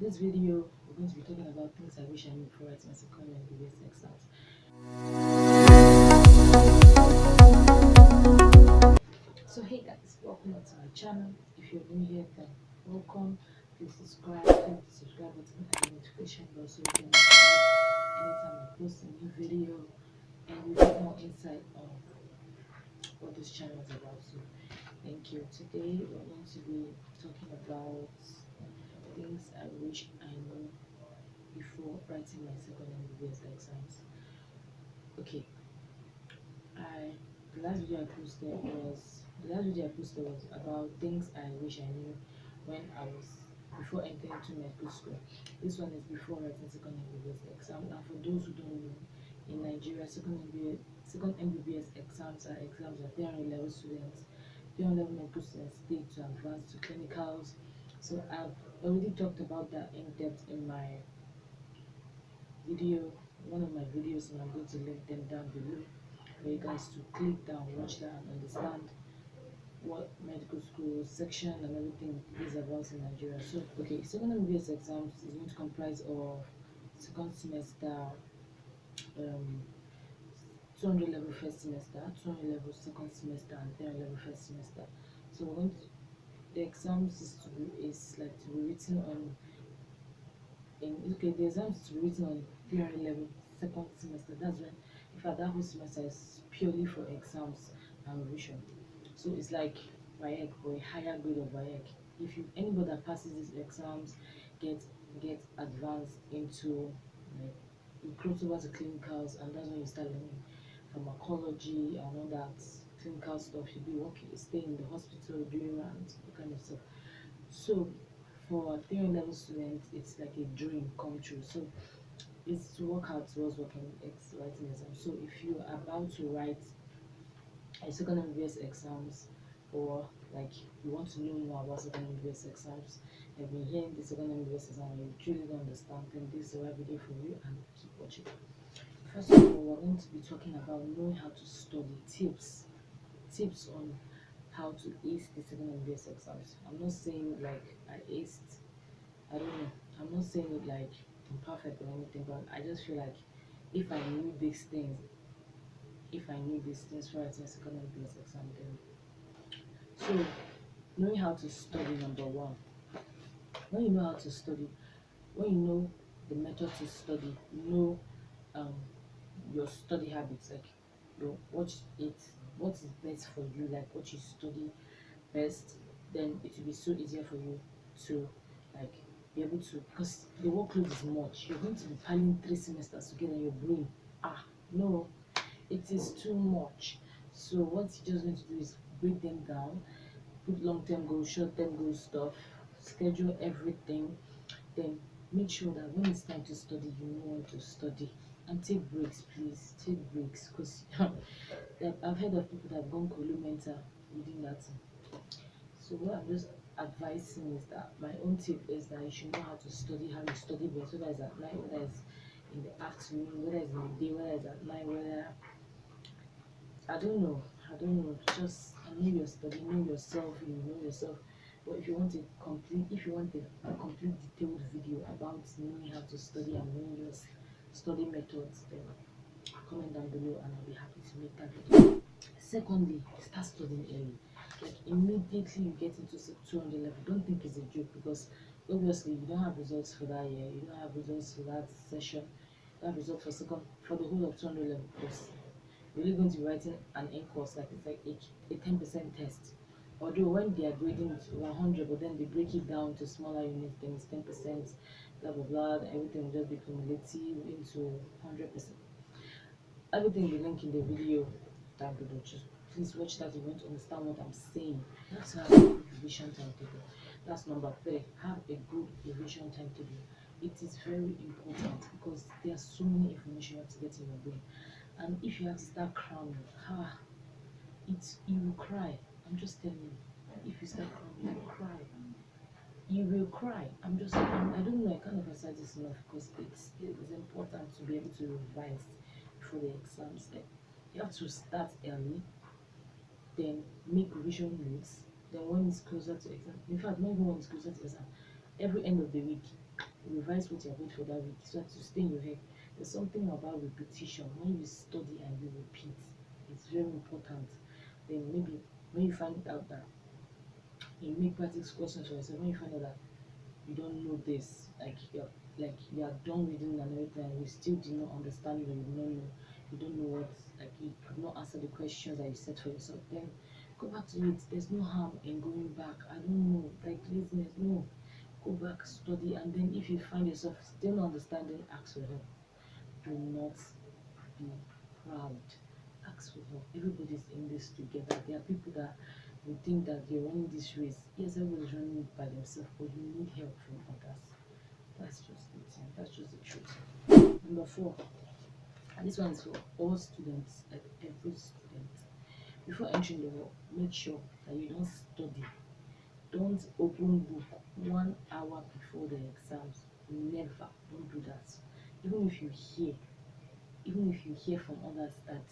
This video, we're going to be talking about things I wish I knew before writing my second MBBS exams. So hey guys, welcome back to my channel. If you're new here, then welcome. Please subscribe, click the subscribe button and the notification bell so you can notified anytime I post a new video and you get more insight on what this channel is about. So thank you. Today we're going to be talking about things I wish I knew before writing my second MBBS exams. Okay, I the last video I posted was about things I wish I knew when I was before entering into medical school. This one is before writing second MBBS exam. And for those who don't know, in Nigeria, second MBBS exams are exams that 300 level students, 300 level medical students take to advance to clinicals. So I've already talked about that in depth in my video, one of my videos, and I'm going to link them down below for you guys to click down, watch that, and understand what medical school section and everything is about in Nigeria. So, okay, second MBBS exams is going to comprise of second semester, um, 200 level first semester, 200 level second semester, and 300 level first semester. So, we're going to, the exams is like to be written on the exams to be written on 300 level second semester. That's when, in fact, that whole semester is purely for exams and revision. So it's like WAEC or a higher grade of WAEC. If you anybody that passes these exams get advanced into, like, you cross over to clinicals, and that's when you start learning pharmacology and all that clinical stuff. You be working, stay in the hospital doing rounds, that kind of stuff. So for a theory level student, it's like a dream come true. So it's to work hard towards writing exams. So if you are about to write a second MBS exams, or like you want to know more about second MBS exams, I've been hearing the second MBS exam and you truly don't understand, then this is the right video for you, and keep watching. First of all, we're going to be talking about knowing how to study, tips on how to ace the second MBS exams. I'm not saying like I aced, I don't know, I'm not saying it like I'm perfect or anything, but I just feel like if I knew these things, for writing a second MBS exam, then so knowing how to study, number one. When you know how to study, when you know the method to study, you know um your study habits, like your what is best for you, like what you study best, then it will be so easier for you to, like, be able to, because the workload is much. You're going to be piling 3 semesters together in your brain. No, it is too much. So what you're just going to do is break them down, put long-term goals, short-term goal stuff, schedule everything, then make sure that when it's time to study, you know when to study. And take breaks, please. Take breaks, because like, I've heard of people that have gone columental within that. So what I'm just advising is that my own tip is that you should know how to study, how you study best, whether it's at night, whether it's in the afternoon, whether it's in the day, whether it's at night, whether I don't know. Just know your study, know yourself, you know yourself. But if you want a complete detailed video about knowing how to study and knowing your study methods, then comment down below and I'll be happy to make that video. Secondly, start studying early. Like immediately you get into 200 level, don't think it's a joke, because obviously you don't have results for that year, you don't have results for that session, you don't have results for the whole of 200 level course. You're really going to be writing an end course, like it's like a 10% test. Although when they are grading it 100, but then they break it down to smaller units, then it's 10%, blah blah blah, everything will just be cumulative into 100%. Everything will be linked in the video down below. Just please watch that if you want to understand what I'm saying. You have to have a good revision timetable. That's number 3. Have a good revision timetable. It is very important because there's so many information you have to get in your brain. And if you have to start cramming, you will cry. I'm just telling you. If you start cramming, you will cry. You will cry. I don't know, I can't emphasize this enough, because it's important to be able to revise before the exams. Like, you have to start early, then make revision notes. Then when it's closer to exam, in fact, not even when it's closer to exam, every end of the week, revise what you have read for that week so that you stay in your head. There's something about repetition. When you study and you repeat, it's very important. Then maybe when you find out that you make practice questions for yourself, when you find out that you don't know this, like you are done reading and everything, and you still did not understand it, or you don't know what, like you could not answer the questions that you set for yourself, then go back to it. There's no harm in going back. I don't know, like laziness, no. Go back, study, and then if you find yourself still not understanding, ask for help. Do not be proud. Ask for help. Everybody's in this together. There are people that will think that you're running this race. Yes, everybody's running it by themselves, but you need help from others. That's just the thing. That's just the truth. Number 4, and this one is for all students, like every student. Before entering the hall, make sure that you don't study. Don't open book 1 hour before the exams. Never. Don't do that. Even if you hear, even if you hear from others that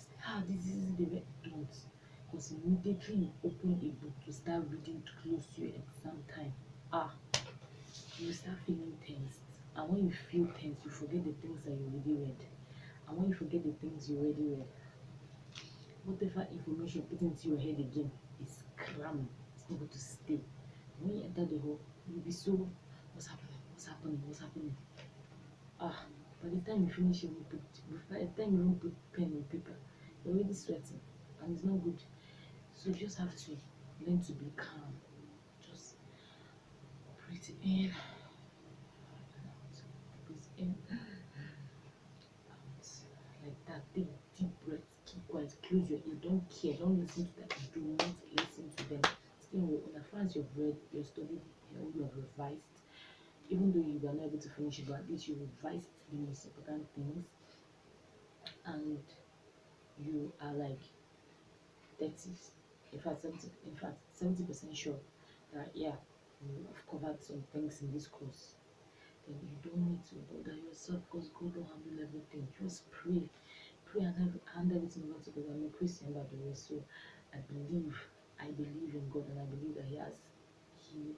this is the way, don't. Because immediately you open a book to start reading close to your exam time, you start feeling tense. And when you feel tense, you forget the things that you already read. And when you forget the things you already read, whatever information put into your head again is cramming. It's not going to stay. When you enter the hall, you'll be so, what's happening? What's happening? What's happening? By the time you finish your book, by the time you don't put pen on paper, you're already sweating, and it's not good. So you just have to learn to be calm. Just breathe in, out, breathe in, out, like that. Take deep breaths, keep quiet, close your ear, don't care, don't listen to them, do not listen to them. Stay on your own. As far as you've read, you've studied, you have revised, even though you were not able to finish it, but at least you revised the most important things, and you are like 30, in fact 70% sure that you have covered some things in this course, then you don't need to bother yourself, because God will handle everything. Just pray and hand everything over to God. I'm a Christian, by the way, so I believe in God, and I believe that He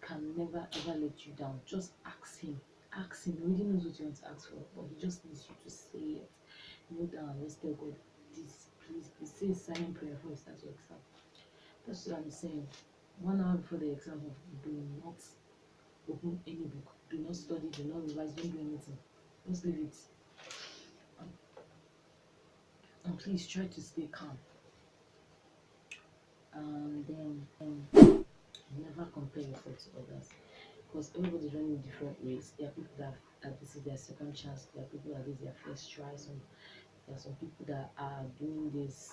can never ever let you down. Just ask Him. Ask Him. He already knows what you want to ask for, but He just needs you to say it. Kneel down and just tell God, this, please say a silent prayer before you start your exam. That's what I'm saying. 1 hour before the exam, do not open any book. Do not study. Do not revise. Don't do anything. Just leave it. And please try to stay calm. And then never compare yourself to others, because everybody's running different ways. There are people that this is their second chance. There are people that this is their first try. There are some people that are doing this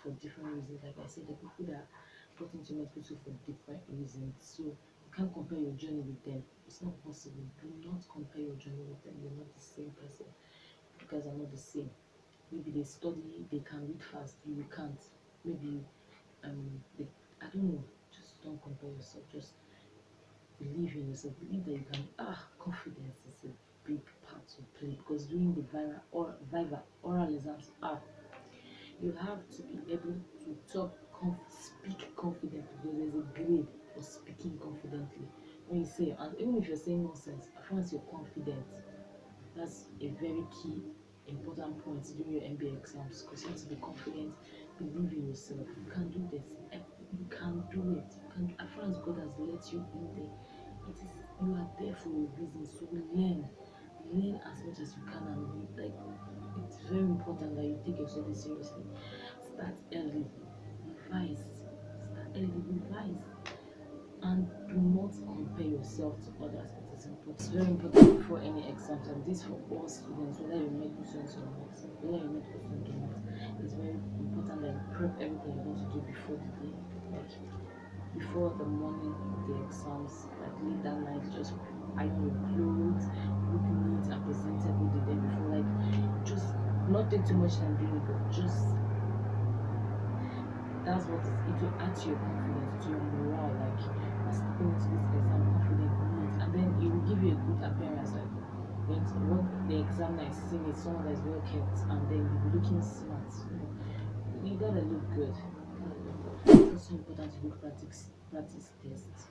for different reasons. Like I said, there are people that got into medical school for different reasons. So you can't compare your journey with them. It's not possible. Do not compare your journey with them. You're not the same person. You guys are not the same. Maybe they study, they can read fast, you can't. Maybe I don't know. Just don't compare yourself. Just believe in yourself. Believe that you can. Confidence is a big part to play, because during the Viva oral exams, you have to be able to speak confidently, because there's a grade for speaking confidently. When you say, and even if you're saying nonsense, as long as you're confident, that's a very key important point during your MBA exams, because you have to be confident, believe in yourself. You can do this. You can do it. You can. As far as God has let you in there, you are there for a reason. So learn as much as you can, and it's very important that you take your studies seriously. Start early, revise. Start early, revise, and do not compare yourself to others. It is important. It's very important before any exams, and this for all students, whether you're medical students or not. It's very important that you prep everything you want to do before the day, like before the morning of the exams, like late that night. Just iron your clothes, look neat and presentable the day before. Like, just not take too much time doing it, but just that's what it will add to your confidence, to your morale. Like, you're stepping into this exam confident, neat, and then it will give you a good appearance. Like, what the examiner is seeing is someone that is well kept, and then you'll be looking smart. You gotta look good. It's also important to do practice tests.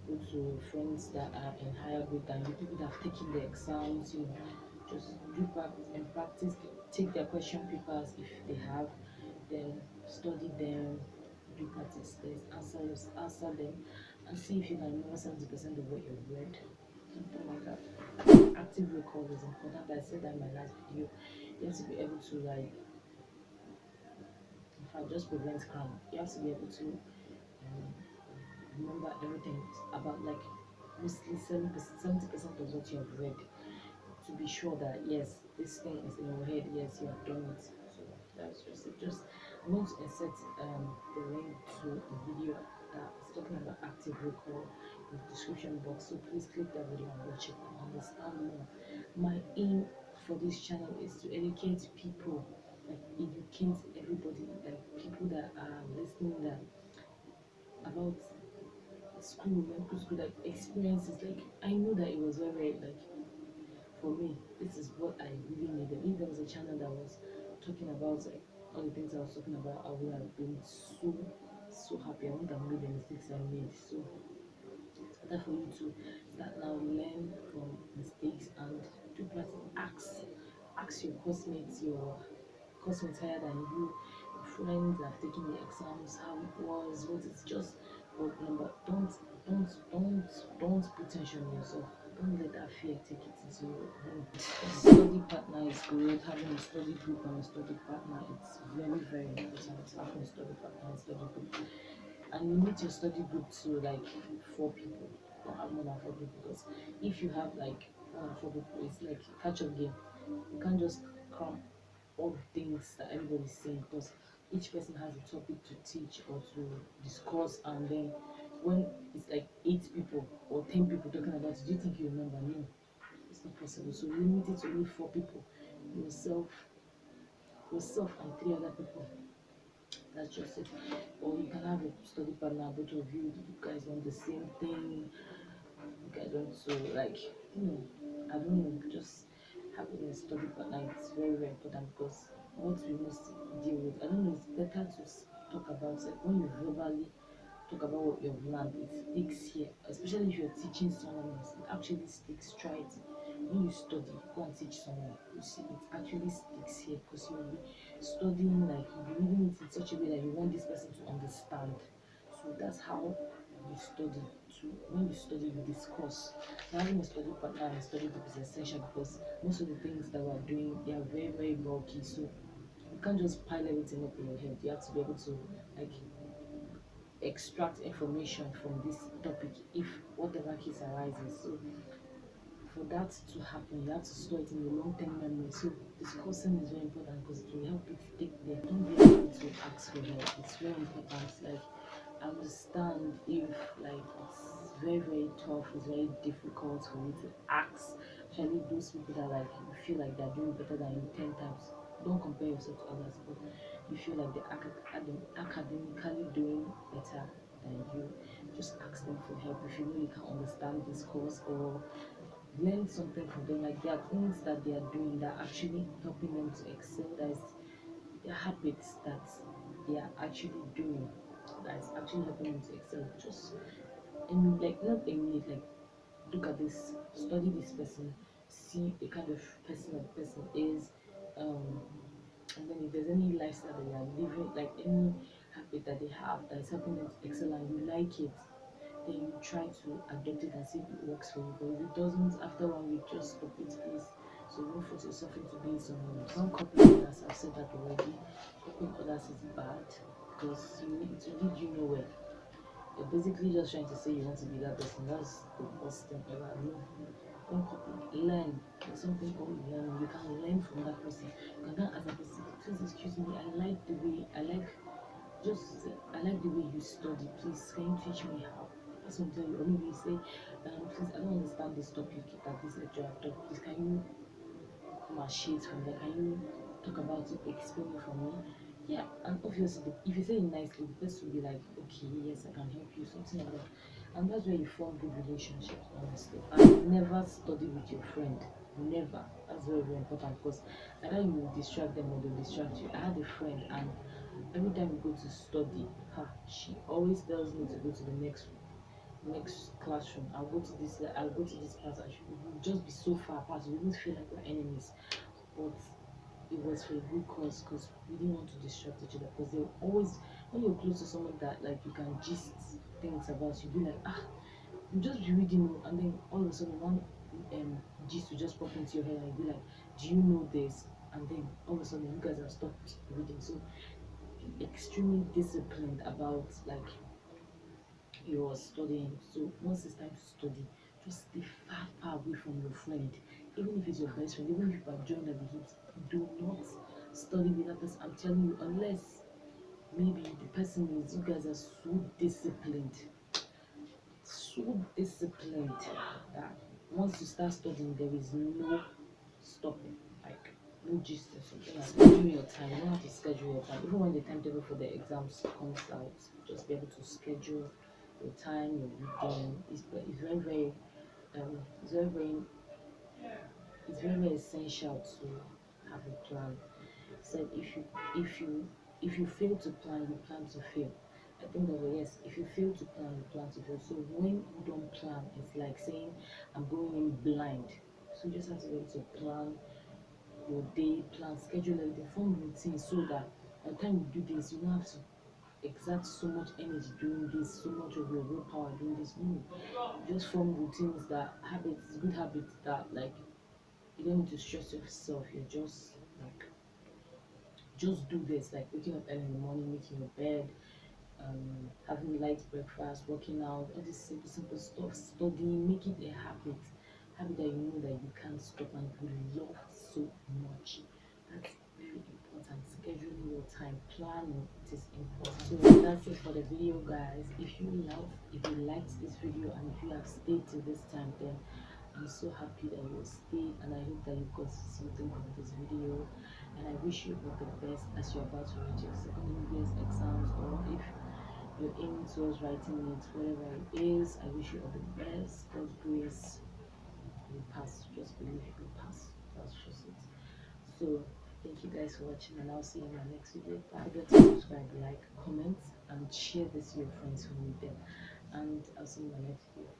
go to friends that are in higher grade than you, people that have taken the exams, just do practice and practice, take their question papers if they have, then study them, do practice tests, answer them, and see if you can remember 70% of what you've read. Something like that. Active recall is important. I said that in my last video. You have to be able to if I just prevent crime, you have to be able to remember everything about mostly 70% of what you have read, to be sure that yes, this thing is in your head, yes, you have done it. So that's just it. Just I'm going to insert the link to a video that is talking about active recall in the description box. So please click that video and watch it and understand more. My aim for this channel is to educate people, educate everybody, people that are listening, that about school, medical school, experiences. I know that it was very for me, this is what I really needed. If there was a channel that was talking about all the things I was talking about, I would have been so happy. I wouldn't have made the mistakes I made. So it's better for you to start now, learn from mistakes and do practice. Ask your classmates higher than you, your friends that have taken the exams, how it was, what it's just. But number, don't put tension on yourself. Don't let that fear take it into your room. A study partner is good. Having a study group and a study partner, it's very, very important. Having a study partner and study group, and you need your study group to 4 people. Don't have more than 4 people, because if you have more than 4 people, it's like catch up game. You can't just cram all the things that everybody's saying, because each person has a topic to teach or to discuss, and then when it's 8 people or 10 people talking about it, do you think you remember? No, it's not possible. So limit it to only 4 people, yourself and 3 other people. That's just it. Or you can have a study partner, both of you guys want the same thing, you guys want to I don't know, just having a study partner, it's very, very important, because what we must deal with, I don't know, it's better to talk about it when you verbally talk about what you've learned. It sticks here, especially if you're teaching someone else. It actually sticks. Try it. When you study, go and teach someone, you see it actually sticks here, because you'll be studying, you'll be reading it in such a way that you want this person to understand. So that's how you study. When you study, you discuss. So having a study partner and a study group is essential, because most of the things that we're doing, they are very, very bulky. So you can't just pile everything up in your head. You have to be able to extract information from this topic if whatever case arises. So for that to happen, you have to store it in your long-term memory. So discussing is very important, because it will help it stick there. Don't be afraid to ask for help. It's very important. I understand if it's very, very tough, it's very difficult for you to ask, especially those people that you feel like they're doing better than you 10 times. Don't compare yourself to others, but you feel like they're academically doing better than you, just ask them for help. If you know you can understand this course or learn something from them, there are things that they are doing that are actually helping them to excel. That is their habits that they are actually doing that is actually helping them to excel. Just not emulate, look at this, study this person, see the kind of person that the person is, and then if there's any lifestyle that they are living, any habit that they have that is helping them to excel and you like it, then you try to adopt it and see if it works for you. But if it doesn't, after 1 week, just stop it, please. So don't force yourself into being someone else. Don't copy others. I've said that already. Copying others is bad, because it will lead you nowhere. You're basically just trying to say you want to be that person. That's the worst thing ever. No, don't copy. Learn. There's something called learning. You can learn from that person. You can ask that person, please excuse me, I like the way you study. Please, can you teach me how? That's what I'm telling you. Or maybe you say, please, I don't understand this topic that this lecturer taught. Please, can you come and share it from there? Can you talk about it, explain it for me? Yeah, and obviously, if you say it nicely, the person will be like, okay, yes, I can help you, something like that. And that's where you form good relationships, honestly. And never study with your friend. Never. That's very, very important, because either you will distract them or they'll distract you. I had a friend, and every time we go to study, she always tells me to go to the next room. next classroom, I'll go to this class, and we'll just be so far apart, we wouldn't feel like we're enemies. But it was for a good cause, because we didn't want to distract each other, because they always, when you're close to someone that like you can gist things about, you be like, ah, you just be reading, and then all of a sudden one gist will just pop into your head, and you be like, do you know this? And then all of a sudden you guys have stopped reading. So be extremely disciplined about like your studying. So once it's time to study, just stay far away from your friend. Even if it's your best friend, even if you are joined at the hip, do not study with that person. I'm telling you, unless maybe the person is, you guys are so disciplined that once you start studying, there is no stopping. Like no gist or something. Like schedule your time. You don't have to schedule your time. Even when the timetable for the exams comes out, just be able to schedule your time, your reading. It's very very it's very very it's very very essential to have a plan. Said if you if you fail to plan, you plan to fail. I think that way, yes, if you fail to plan, you plan to fail. So when you don't plan, it's like saying I'm going in blind. So you just have to be able to plan your day, plan, schedule everything, form routine, so that by the time you do this, you don't have to exert so much energy doing this, so much of your willpower doing this. No, you just form routines, that habits, good habits, that like you don't need to stress yourself. You're just do this, like waking up early in the morning, making your bed, having light breakfast, working out, all this simple stuff, studying, make it a habit that you know that you can't stop and you love so much. That's very important. Scheduling your time, planning, it is important. So that's it for the video, guys. If you liked this video, and if you have stayed till this time, then I'm so happy that you stayed, and I hope that you got something from this video. And I wish you all the best as you're about to write your second English exams, or if you're aiming towards writing it, whatever it is. I wish you all the best. God's grace, you pass. Just believe you will pass. That's just it. So thank you guys for watching, and I'll see you in my next video. Don't forget to subscribe, like, comment, and share this with your friends who need them. And I'll see you in my next video.